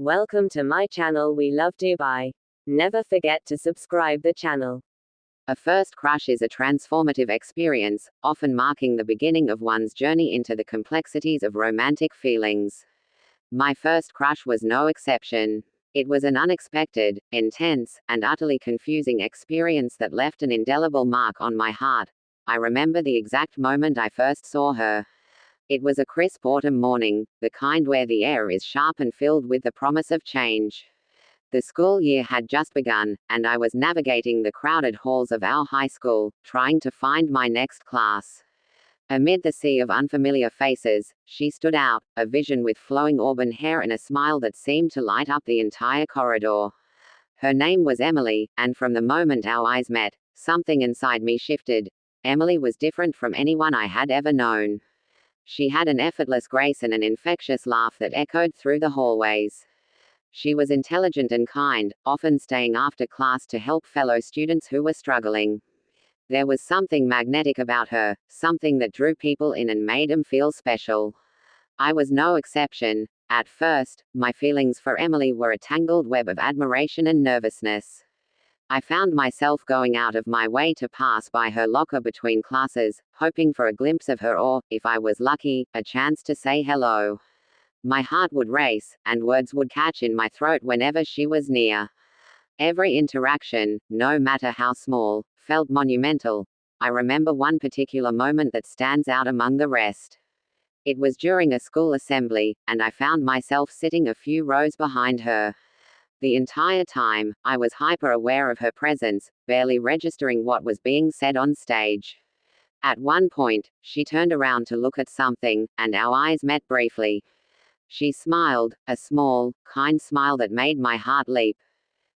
Welcome to my channel. We love Dubai. Never forget to subscribe the channel. A first crush is a transformative experience, often marking the beginning of one's journey into the complexities of romantic feelings. My first crush was no exception. It was an unexpected, intense, and utterly confusing experience that left an indelible mark on my heart. I remember the exact moment I first saw her. It was a crisp autumn morning, the kind where the air is sharp and filled with the promise of change. The school year had just begun, and I was navigating the crowded halls of our high school, trying to find my next class. Amid the sea of unfamiliar faces, she stood out, a vision with flowing auburn hair and a smile that seemed to light up the entire corridor. Her name was Emily, and from the moment our eyes met, something inside me shifted. Emily was different from anyone I had ever known. She had an effortless grace and an infectious laugh that echoed through the hallways. She was intelligent and kind, often staying after class to help fellow students who were struggling. There was something magnetic about her, something that drew people in and made them feel special. I was no exception. At first, my feelings for Emily were a tangled web of admiration and nervousness. I found myself going out of my way to pass by her locker between classes, hoping for a glimpse of her or, if I was lucky, a chance to say hello. My heart would race, and words would catch in my throat whenever she was near. Every interaction, no matter how small, felt monumental. I remember one particular moment that stands out among the rest. It was during a school assembly, and I found myself sitting a few rows behind her. The entire time, I was hyper-aware of her presence, barely registering what was being said on stage. At one point, she turned around to look at something, and our eyes met briefly. She smiled, a small, kind smile that made my heart leap.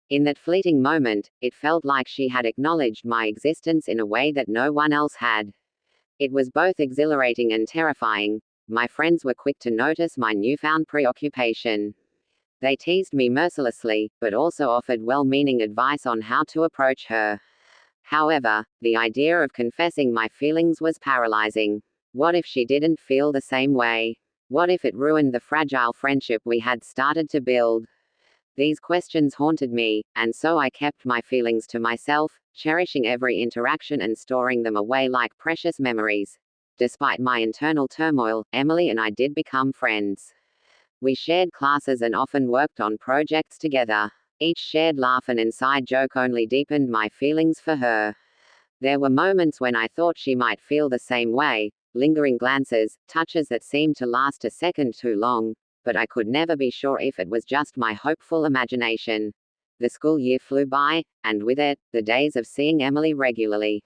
In that fleeting moment, it felt like she had acknowledged my existence in a way that no one else had. It was both exhilarating and terrifying. My friends were quick to notice my newfound preoccupation. They teased me mercilessly, but also offered well-meaning advice on how to approach her. However, the idea of confessing my feelings was paralyzing. What if she didn't feel the same way? What if it ruined the fragile friendship we had started to build? These questions haunted me, and so I kept my feelings to myself, cherishing every interaction and storing them away like precious memories. Despite my internal turmoil, Emily and I did become friends. We shared classes and often worked on projects together. Each shared laugh and inside joke only deepened my feelings for her. There were moments when I thought she might feel the same way, lingering glances, touches that seemed to last a second too long, but I could never be sure if it was just my hopeful imagination. The school year flew by, and with it, the days of seeing Emily regularly.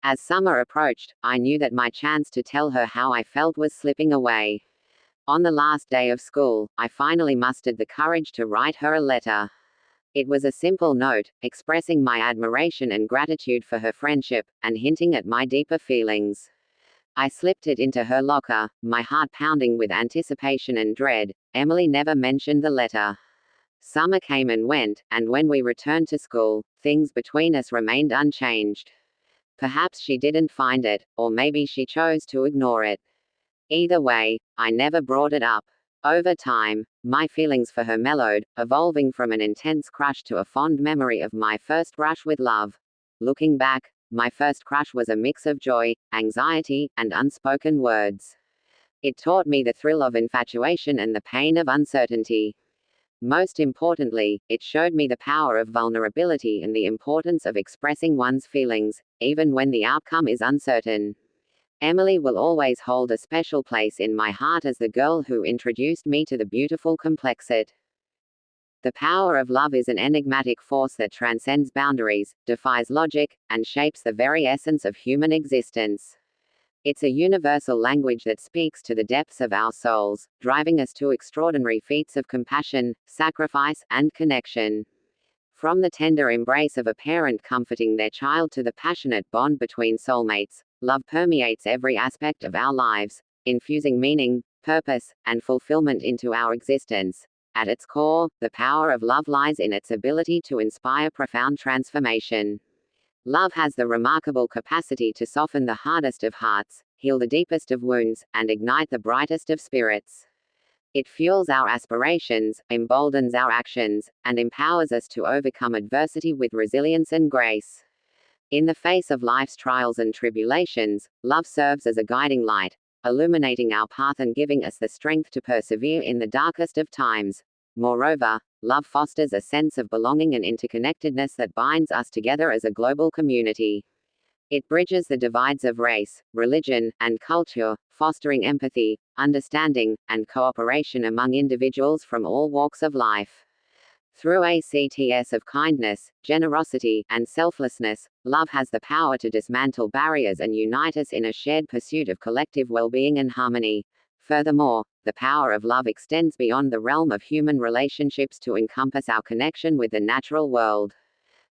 As summer approached, I knew that my chance to tell her how I felt was slipping away. On the last day of school, I finally mustered the courage to write her a letter. It was a simple note, expressing my admiration and gratitude for her friendship, and hinting at my deeper feelings. I slipped it into her locker, my heart pounding with anticipation and dread. Emily never mentioned the letter. Summer came and went, and when we returned to school, things between us remained unchanged. Perhaps she didn't find it, or maybe she chose to ignore it. Either way, I never brought it up. Over time, my feelings for her mellowed, evolving from an intense crush to a fond memory of my first brush with love. Looking back, my first crush was a mix of joy, anxiety, and unspoken words. It taught me the thrill of infatuation and the pain of uncertainty. Most importantly, it showed me the power of vulnerability and the importance of expressing one's feelings, even when the outcome is uncertain. Emily will always hold a special place in my heart as the girl who introduced me to the beautiful complexity. The power of love is an enigmatic force that transcends boundaries, defies logic, and shapes the very essence of human existence. It's a universal language that speaks to the depths of our souls, driving us to extraordinary feats of compassion, sacrifice, and connection. From the tender embrace of a parent comforting their child to the passionate bond between soulmates, love permeates every aspect of our lives, infusing meaning, purpose, and fulfillment into our existence. At its core, the power of love lies in its ability to inspire profound transformation. Love has the remarkable capacity to soften the hardest of hearts, heal the deepest of wounds, and ignite the brightest of spirits. It fuels our aspirations, emboldens our actions, and empowers us to overcome adversity with resilience and grace. In the face of life's trials and tribulations, love serves as a guiding light, illuminating our path and giving us the strength to persevere in the darkest of times. Moreover, love fosters a sense of belonging and interconnectedness that binds us together as a global community. It bridges the divides of race, religion, and culture, fostering empathy, understanding, and cooperation among individuals from all walks of life. Through acts of kindness, generosity, and selflessness, love has the power to dismantle barriers and unite us in a shared pursuit of collective well-being and harmony. Furthermore, the power of love extends beyond the realm of human relationships to encompass our connection with the natural world.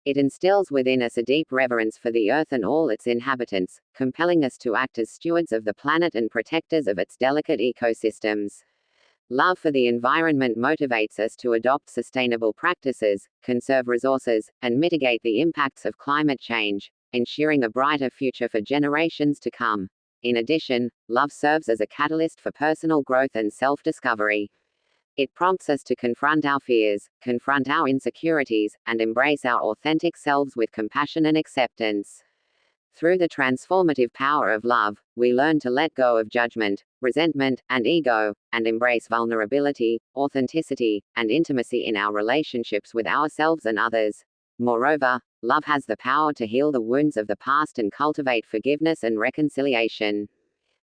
It instills within us a deep reverence for the earth and all its inhabitants, compelling us to act as stewards of the planet and protectors of its delicate ecosystems. Love for the environment motivates us to adopt sustainable practices, conserve resources, and mitigate the impacts of climate change, ensuring a brighter future for generations to come. In addition, love serves as a catalyst for personal growth and self-discovery. It prompts us to confront our fears, confront our insecurities, and embrace our authentic selves with compassion and acceptance. Through the transformative power of love, we learn to let go of judgment, resentment, and ego, and embrace vulnerability, authenticity, and intimacy in our relationships with ourselves and others. Moreover, love has the power to heal the wounds of the past and cultivate forgiveness and reconciliation.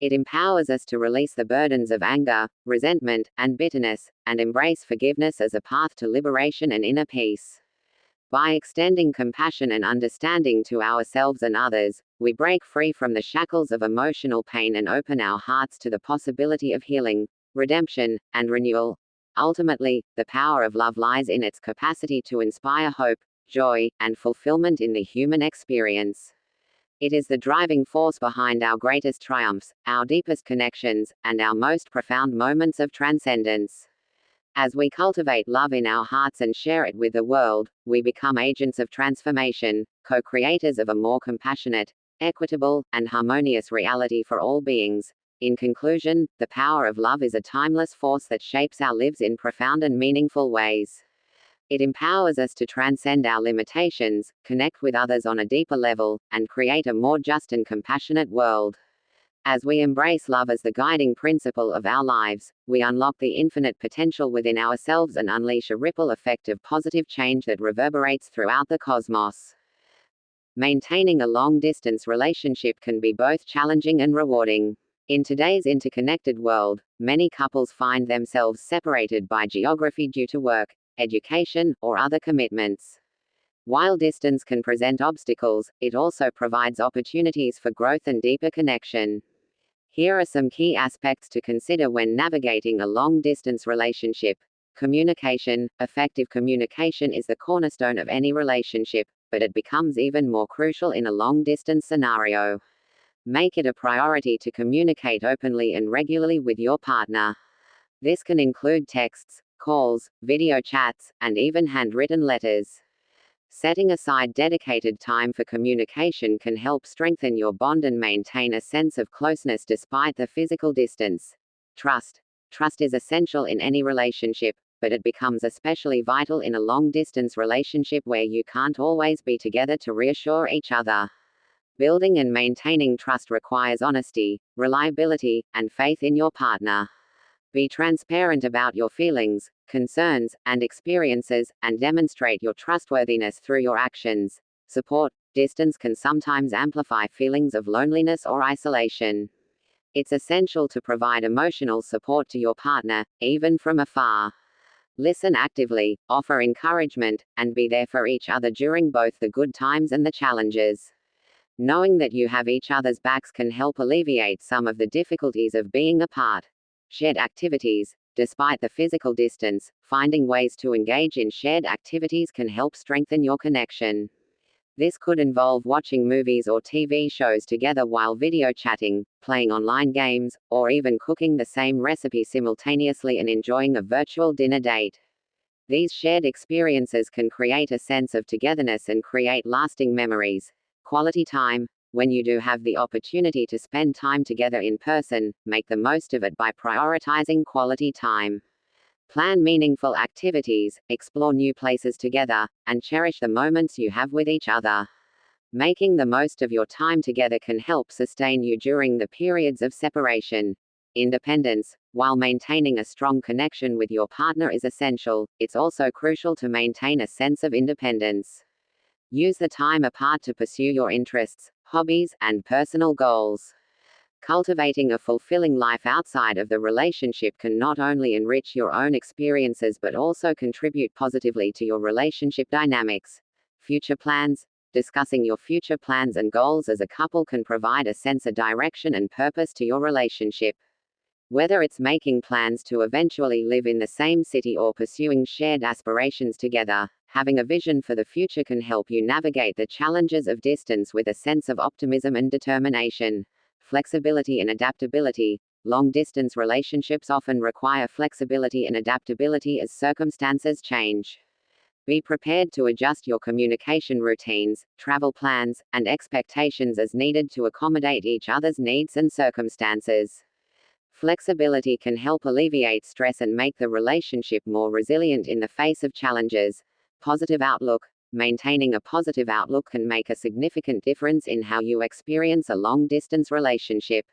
It empowers us to release the burdens of anger, resentment, and bitterness, and embrace forgiveness as a path to liberation and inner peace. By extending compassion and understanding to ourselves and others, we break free from the shackles of emotional pain and open our hearts to the possibility of healing, redemption, and renewal. Ultimately, the power of love lies in its capacity to inspire hope, joy, and fulfillment in the human experience. It is the driving force behind our greatest triumphs, our deepest connections, and our most profound moments of transcendence. As we cultivate love in our hearts and share it with the world, we become agents of transformation, co-creators of a more compassionate, equitable, and harmonious reality for all beings. In conclusion, the power of love is a timeless force that shapes our lives in profound and meaningful ways. It empowers us to transcend our limitations, connect with others on a deeper level, and create a more just and compassionate world. As we embrace love as the guiding principle of our lives, we unlock the infinite potential within ourselves and unleash a ripple effect of positive change that reverberates throughout the cosmos. Maintaining a long-distance relationship can be both challenging and rewarding. In today's interconnected world, many couples find themselves separated by geography due to work, education, or other commitments. While distance can present obstacles, it also provides opportunities for growth and deeper connection. Here are some key aspects to consider when navigating a long-distance relationship. Communication. Effective communication is the cornerstone of any relationship, but it becomes even more crucial in a long-distance scenario. Make it a priority to communicate openly and regularly with your partner. This can include texts, calls, video chats, and even handwritten letters. Setting aside dedicated time for communication can help strengthen your bond and maintain a sense of closeness despite the physical distance. Trust. Trust is essential in any relationship, but it becomes especially vital in a long-distance relationship where you can't always be together to reassure each other. Building and maintaining trust requires honesty, reliability, and faith in your partner. Be transparent about your feelings, concerns, and experiences, and demonstrate your trustworthiness through your actions. Support. Distance can sometimes amplify feelings of loneliness or isolation. It's essential to provide emotional support to your partner, even from afar. Listen actively, offer encouragement, and be there for each other during both the good times and the challenges. Knowing that you have each other's backs can help alleviate some of the difficulties of being apart. Shared activities. Despite the physical distance, finding ways to engage in shared activities can help strengthen your connection. This could involve watching movies or TV shows together while video chatting, playing online games, or even cooking the same recipe simultaneously and enjoying a virtual dinner date. These shared experiences can create a sense of togetherness and create lasting memories. Quality time. When you do have the opportunity to spend time together in person, make the most of it by prioritizing quality time. Plan meaningful activities, explore new places together, and cherish the moments you have with each other. Making the most of your time together can help sustain you during the periods of separation. Independence. While maintaining a strong connection with your partner is essential, it's also crucial to maintain a sense of independence. Use the time apart to pursue your interests, hobbies, and personal goals. Cultivating a fulfilling life outside of the relationship can not only enrich your own experiences but also contribute positively to your relationship dynamics. Future plans. Discussing your future plans and goals as a couple can provide a sense of direction and purpose to your relationship. Whether it's making plans to eventually live in the same city or pursuing shared aspirations together, having a vision for the future can help you navigate the challenges of distance with a sense of optimism and determination. Flexibility and adaptability. Long-distance relationships often require flexibility and adaptability as circumstances change. Be prepared to adjust your communication routines, travel plans, and expectations as needed to accommodate each other's needs and circumstances. Flexibility can help alleviate stress and make the relationship more resilient in the face of challenges. Positive outlook. Maintaining a positive outlook can make a significant difference in how you experience a long-distance relationship.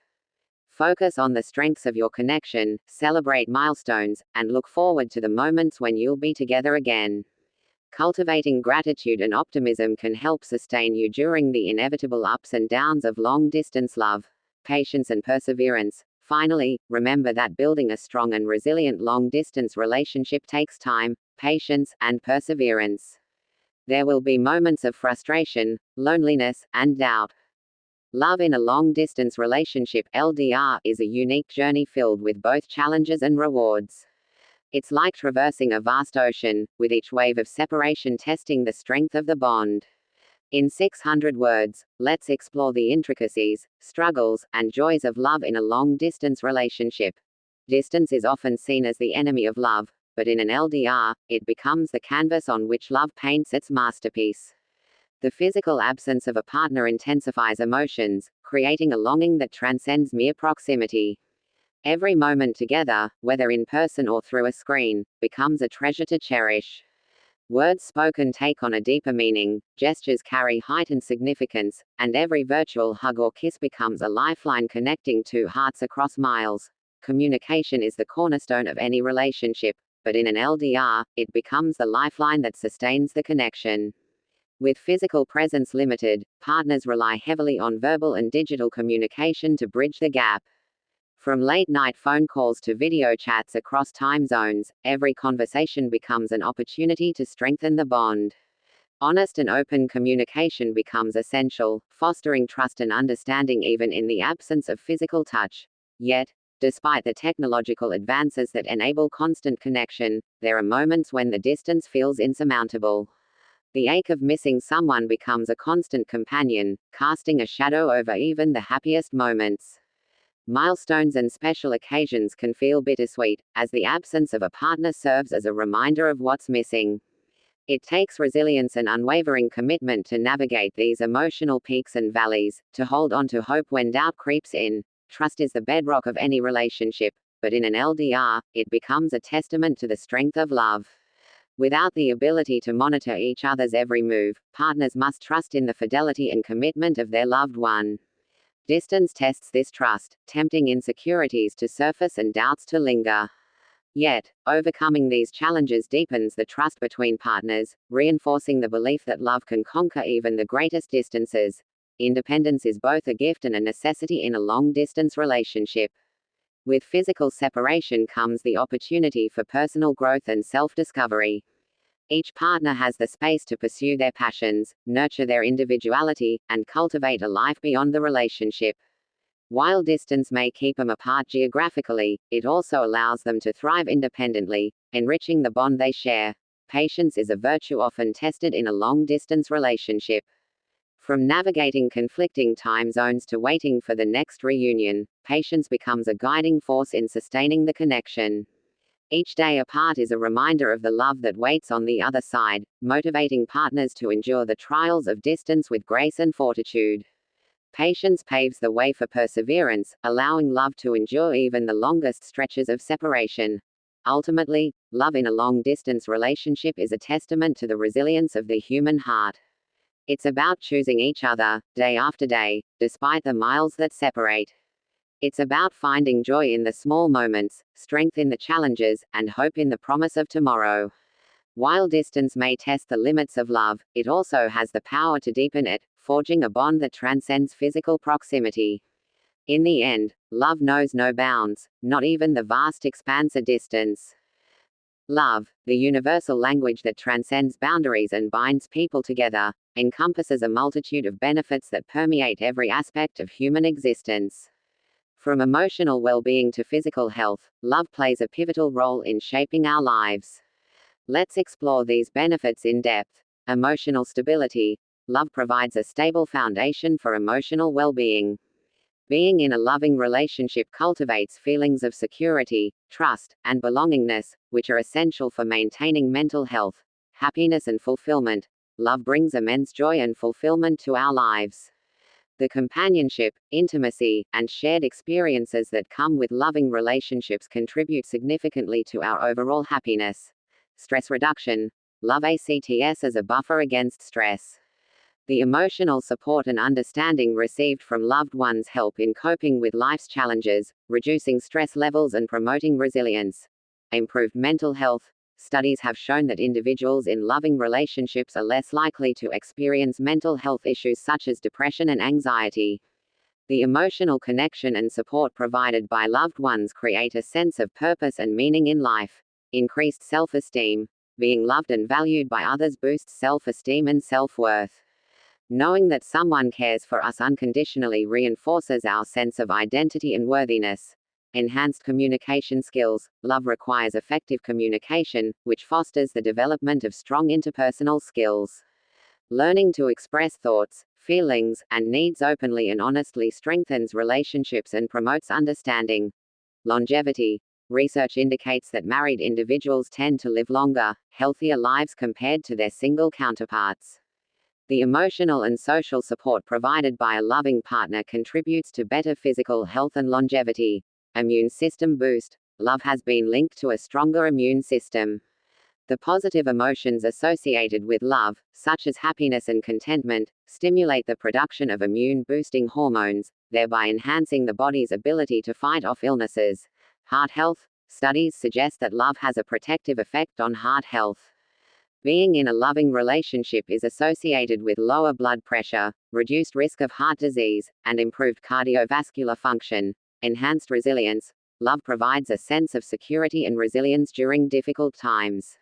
Focus on the strengths of your connection, celebrate milestones, and look forward to the moments when you'll be together again. Cultivating gratitude and optimism can help sustain you during the inevitable ups and downs of long-distance love. Patience and perseverance. Finally, remember that building a strong and resilient long-distance relationship takes time, patience, and perseverance. There will be moments of frustration, loneliness, and doubt. Love in a long-distance relationship (LDR) is a unique journey filled with both challenges and rewards. It's like traversing a vast ocean, with each wave of separation testing the strength of the bond. In 600 words, let's explore the intricacies, struggles, and joys of love in a long-distance relationship. Distance is often seen as the enemy of love, but in an LDR, it becomes the canvas on which love paints its masterpiece. The physical absence of a partner intensifies emotions, creating a longing that transcends mere proximity. Every moment together, whether in person or through a screen, becomes a treasure to cherish. Words spoken take on a deeper meaning, gestures carry heightened significance, and every virtual hug or kiss becomes a lifeline connecting two hearts across miles. Communication is the cornerstone of any relationship, but in an LDR, it becomes the lifeline that sustains the connection. With physical presence limited, partners rely heavily on verbal and digital communication to bridge the gap. From late-night phone calls to video chats across time zones, every conversation becomes an opportunity to strengthen the bond. Honest and open communication becomes essential, fostering trust and understanding even in the absence of physical touch. Yet, despite the technological advances that enable constant connection, there are moments when the distance feels insurmountable. The ache of missing someone becomes a constant companion, casting a shadow over even the happiest moments. Milestones and special occasions can feel bittersweet, as the absence of a partner serves as a reminder of what's missing. It takes resilience and unwavering commitment to navigate these emotional peaks and valleys, to hold on to hope when doubt creeps in. Trust is the bedrock of any relationship, but in an LDR, it becomes a testament to the strength of love. Without the ability to monitor each other's every move, partners must trust in the fidelity and commitment of their loved one. Distance tests this trust, tempting insecurities to surface and doubts to linger. Yet, overcoming these challenges deepens the trust between partners, reinforcing the belief that love can conquer even the greatest distances. Independence is both a gift and a necessity in a long-distance relationship. With physical separation comes the opportunity for personal growth and self-discovery. Each partner has the space to pursue their passions, nurture their individuality, and cultivate a life beyond the relationship. While distance may keep them apart geographically, it also allows them to thrive independently, enriching the bond they share. Patience is a virtue often tested in a long-distance relationship. From navigating conflicting time zones to waiting for the next reunion, patience becomes a guiding force in sustaining the connection. Each day apart is a reminder of the love that waits on the other side, motivating partners to endure the trials of distance with grace and fortitude. Patience paves the way for perseverance, allowing love to endure even the longest stretches of separation. Ultimately, love in a long-distance relationship is a testament to the resilience of the human heart. It's about choosing each other, day after day, despite the miles that separate. It's about finding joy in the small moments, strength in the challenges, and hope in the promise of tomorrow. While distance may test the limits of love, it also has the power to deepen it, forging a bond that transcends physical proximity. In the end, love knows no bounds, not even the vast expanse of distance. Love, the universal language that transcends boundaries and binds people together, encompasses a multitude of benefits that permeate every aspect of human existence. From emotional well-being to physical health, love plays a pivotal role in shaping our lives. Let's explore these benefits in depth. Emotional stability. Love provides a stable foundation for emotional well-being. Being in a loving relationship cultivates feelings of security, trust, and belongingness, which are essential for maintaining mental health, happiness, and fulfillment. Love brings immense joy and fulfillment to our lives. The companionship, intimacy, and shared experiences that come with loving relationships contribute significantly to our overall happiness. Stress reduction. Love acts as a buffer against stress. The emotional support and understanding received from loved ones help in coping with life's challenges, reducing stress levels and promoting resilience. Improved mental health. Studies have shown that individuals in loving relationships are less likely to experience mental health issues such as depression and anxiety. The emotional connection and support provided by loved ones create a sense of purpose and meaning in life. Increased self-esteem. Being loved and valued by others boosts self-esteem and self-worth. Knowing that someone cares for us unconditionally reinforces our sense of identity and worthiness. Enhanced communication skills. Love requires effective communication, which fosters the development of strong interpersonal skills. Learning to express thoughts, feelings, and needs openly and honestly strengthens relationships and promotes understanding. Longevity. Research indicates that married individuals tend to live longer, healthier lives compared to their single counterparts. The emotional and social support provided by a loving partner contributes to better physical health and longevity. Immune system boost. Love has been linked to a stronger immune system. The positive emotions associated with love, such as happiness and contentment, stimulate the production of immune-boosting hormones, thereby enhancing the body's ability to fight off illnesses. Heart health. Studies suggest that love has a protective effect on heart health. Being in a loving relationship is associated with lower blood pressure, reduced risk of heart disease, and improved cardiovascular function. Enhanced resilience. Love provides a sense of security and resilience during difficult times.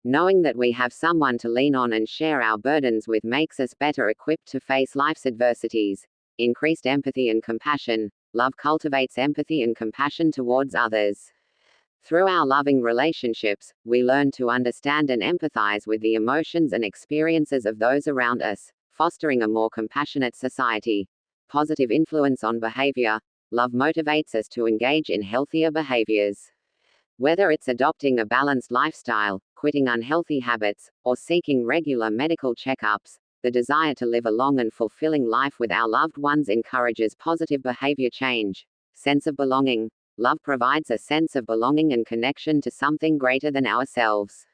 Knowing that we have someone to lean on and share our burdens with makes us better equipped to face life's adversities. Increased empathy and compassion. Love cultivates empathy and compassion towards others. Through our loving relationships, we learn to understand and empathize with the emotions and experiences of those around us, fostering a more compassionate society. Positive influence on behavior. Love motivates us to engage in healthier behaviors. Whether it's adopting a balanced lifestyle, quitting unhealthy habits, or seeking regular medical checkups, the desire to live a long and fulfilling life with our loved ones encourages positive behavior change. Sense of belonging. Love provides a sense of belonging and connection to something greater than ourselves.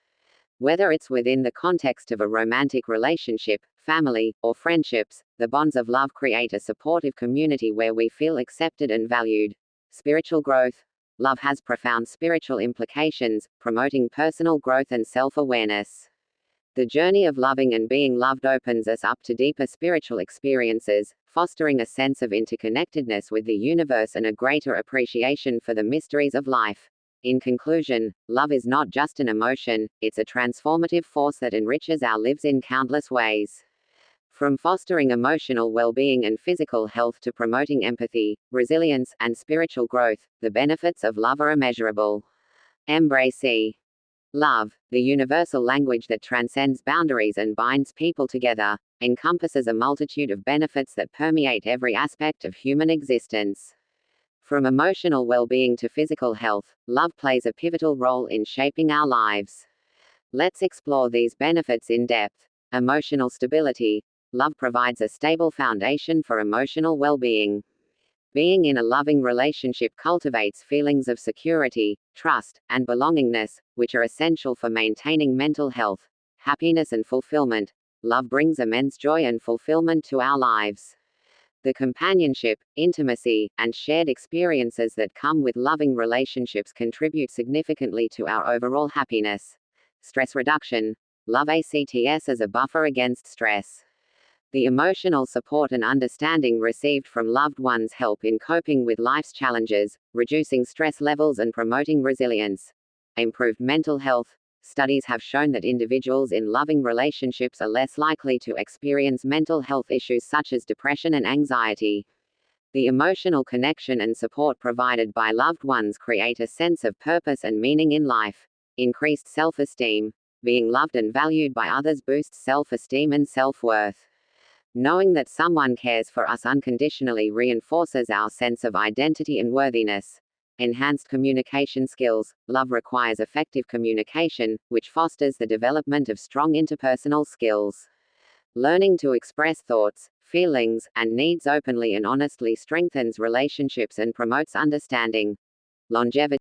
Whether it's within the context of a romantic relationship, family, or friendships, the bonds of love create a supportive community where we feel accepted and valued. Spiritual growth. Love has profound spiritual implications, promoting personal growth and self-awareness. The journey of loving and being loved opens us up to deeper spiritual experiences, fostering a sense of interconnectedness with the universe and a greater appreciation for the mysteries of life. In conclusion, love is not just an emotion, it's a transformative force that enriches our lives in countless ways. From fostering emotional well-being and physical health to promoting empathy, resilience, and spiritual growth, the benefits of love are immeasurable. Embrace love, the universal language that transcends boundaries and binds people together, encompasses a multitude of benefits that permeate every aspect of human existence. From emotional well-being to physical health, love plays a pivotal role in shaping our lives. Let's explore these benefits in depth. Emotional stability. Love provides a stable foundation for emotional well-being. Being in a loving relationship cultivates feelings of security, trust, and belongingness, which are essential for maintaining mental health, happiness, and fulfillment. Love brings immense joy and fulfillment to our lives. The companionship, intimacy, and shared experiences that come with loving relationships contribute significantly to our overall happiness. Stress reduction. Love acts as a buffer against stress. The emotional support and understanding received from loved ones help in coping with life's challenges, reducing stress levels and promoting resilience. Improved mental health. Studies have shown that individuals in loving relationships are less likely to experience mental health issues such as depression and anxiety. The emotional connection and support provided by loved ones create a sense of purpose and meaning in life. Increased self-esteem. Being loved and valued by others boosts self-esteem and self-worth. Knowing that someone cares for us unconditionally reinforces our sense of identity and worthiness. Enhanced communication skills. Love requires effective communication, which fosters the development of strong interpersonal skills. Learning to express thoughts, feelings, and needs openly and honestly strengthens relationships and promotes understanding. Longevity.